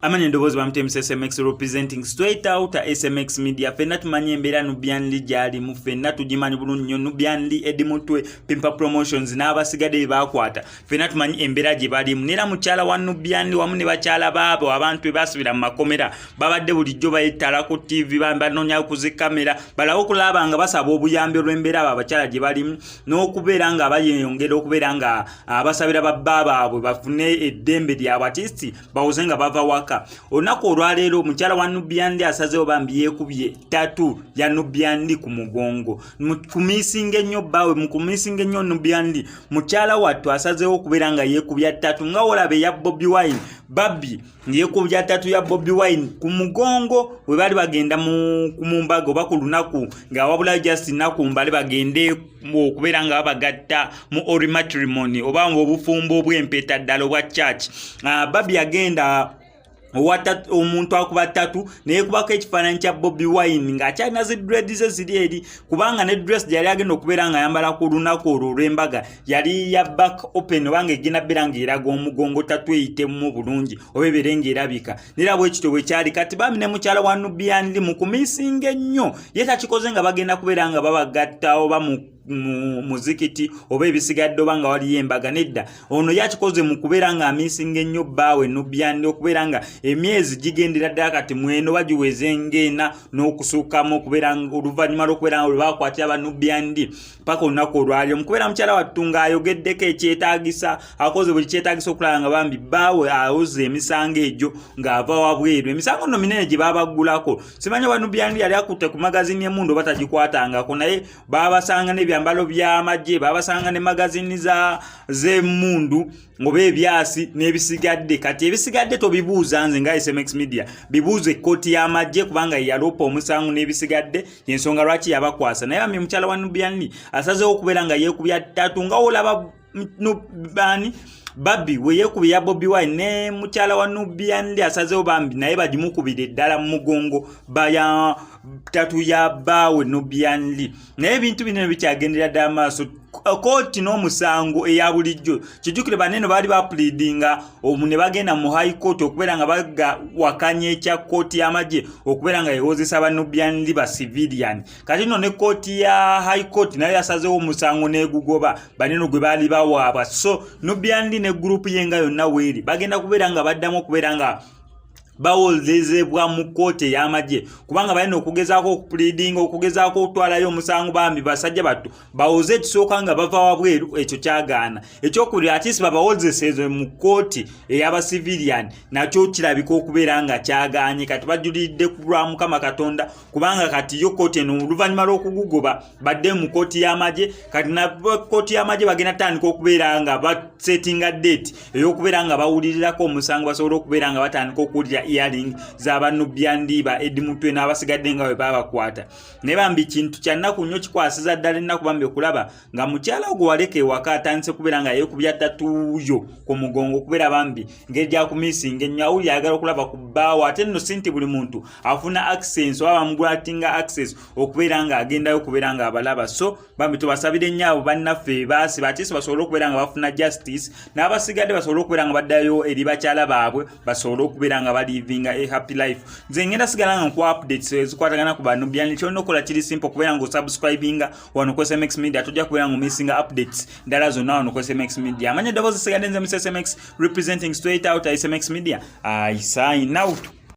Amanye ndobozi bamtemisa SMX representing straight out SMX media fenna tumanye embera Nubian Lee jali mu fenna tujimanyi bulungi nnyo Nubian Lee Edimutwe Pimpa Promotions n'abasigade bakwata fenna tumanyi embera gye bali munera mukyala wa Nubian Lee wamu ne bakyala baabo abantu basubira mu makomera babadde bulijjo bayitala ku TV banonya ku zikamera balawo kulaba nga basaba obuyambi olw'embeera abakyala gye bali n'okubeera nga bayeyongera okubeera nga abasabira babba abo bafune eddembe lya artisti bawuze nga bava waka onako olwaleero mukyala wa Nubian Lee asazeewo bambi yeekubye tatu ya Nubian Lee ku mugongo mukumisinga ennyo bawe mukumisinga ennyo Nubian Lee mukyala wattu asazeewo okubeera nga yeekubya tatu nga olabe ya Bobi Wine Babi yeekubya tatu ya Bobi Wine ku mugongo we bali bagenda ku mumbaga oba ku lunaku nga wabula just naku mbali bagende okubeera nga babagatta mu ori matrimony oba obufumbo obw'empeta ddala obwa church Babi agenda omuntu akuba tatu naye kubako ekifaananyi kya Bobi Wine ng'akyalina zi dreads ze ziri eri kubanga ne dress yali agenda okubeera nga ayambala ku lunaku olwo olw'embaga yali ya back open obanga egenda beera ng'eraga omugongo tatu eyitemu bulungi oba ebeere ng'erabika nera bwekityo bwe kyali kati bambi ne mukyala wa Nubian Lee mu kumisinga ennyo ye takikoze nga bagenda kubeera nga babagatta oba muzikiti oba ebisigadde oba nga waliyo embaga nedda ono yakikoze mu kubeera nga amisinga ennyo bbaawe Nubian Lee okubeera nga emyezi gigendera ddala kati mweno bagiweze ng'ena n'okusuukamu okubeera oluvannyuma lw'okubeera nga lwebakwatira aba Nubian Lee paka olunaku olwali omukubeera mukyala wattu ng'ayogeddeko ekyetaagisa akoze buli kyetaagisa okulaba nga bambi bbaawe awuza emisango egyo ng'ava wabweru emisango nno minene gye babaggulako simanyi aba Nubian Lee yali akutte ku magazini emundu oba tagikwatangako naye babasanga n'ebyambalo by'amagye babasanga ne magazini z'emundu ngoba ebyasi n'ebisigadde kati ebisigadde tobibuuza nze nga SMX media bibuuze ekkooti y'amagye kubanga yalopa omusango n'ebisigadde yensonga lwaki yabakwasa naye bambi mukyala wa Nubian Lee asazeewo okubeera nga yeekubya ttatu nga olaba Nubani Babi we yeekubye ya Bobi Wine ne mukyala wa Nubian Lee asazeewo bambi naye bagimukubire ddala mu mugongo baya tatu ya bbaawe Nubian Lee naye ebintu binene bikyagendera ddala maaso kooti n'omusango eya bulijjo kijjukire banene baali bapleadinga ne bagenda mu high court okubeera nga bagawakanya ekya kooti y'amagye okubeera nga yewozesa aba Nubian Lee ba civilian kati nno ne kooti ya high court nayo yasazeewo omusango n'egugoba banene gwe baali bawaabwa so Nubian Lee ne group yenga yonna weeri bagenda kubeera nga baddamu okubeera nga bawolezebwa mu kooti y'amagye kubanga balina okugezaako okupleadinga okugezaako okutwalayo omusango bambi basajja battu bawoze ekisooka nga bava wabweru ekyo kyagaana ekyokubiri atisi babawozeseze mu kooti ey'abasivilian nakyo kirabika okubeera nga kyagaanye kati bajulidde ku lwa Mukama Katonda kubanga kati yo kooti eno oluvannyuma lw'okugugoba badde mu kooti y'amagye kati na kooti y'amagye bagenda tandika okubeera nga basetinga date ey'okubeera nga bawulirirako omusango basobola okubeera nga batandika okuwulira hearing z'aba Nubian Lee ba Edimutwe n'abasigadde nga bwe babakwata ne bambi kintu kya nnaku nnyo kikwasiza ddala ennaku bambi okulaba nga mukyala ogwo waleka ewaka atandise kubeera nga yeekubya tatuuyo ku mugongo okubeera bambi ngeri gya kumisinga ennyo awuli ayagala okulaba ku bbaawo ate nno si nti buli muntu afuna access oba bamugulatinga access okubeera nga agendayo okubeera nga abalaba so bambi tubasabire ennyo abo bannaffe baasiba ate basobole okubeera nga bafuna justice n'abasigadde basobole okubeera nga baddayo eri bakyala baabwe basobole okubeera nga bali living a happy life nze ngenda sigala nga ku updates ezikwatagana ku ba Nubian Lee kyolina okukola kiri simple kubeera nga osubscribinga wano ku SMX media tojja kubeera nga omissinga updates ndala zonna wano ku SMX media amanye ddoboozi sigadde nze mu SMX representing straight out SMX media I sign out.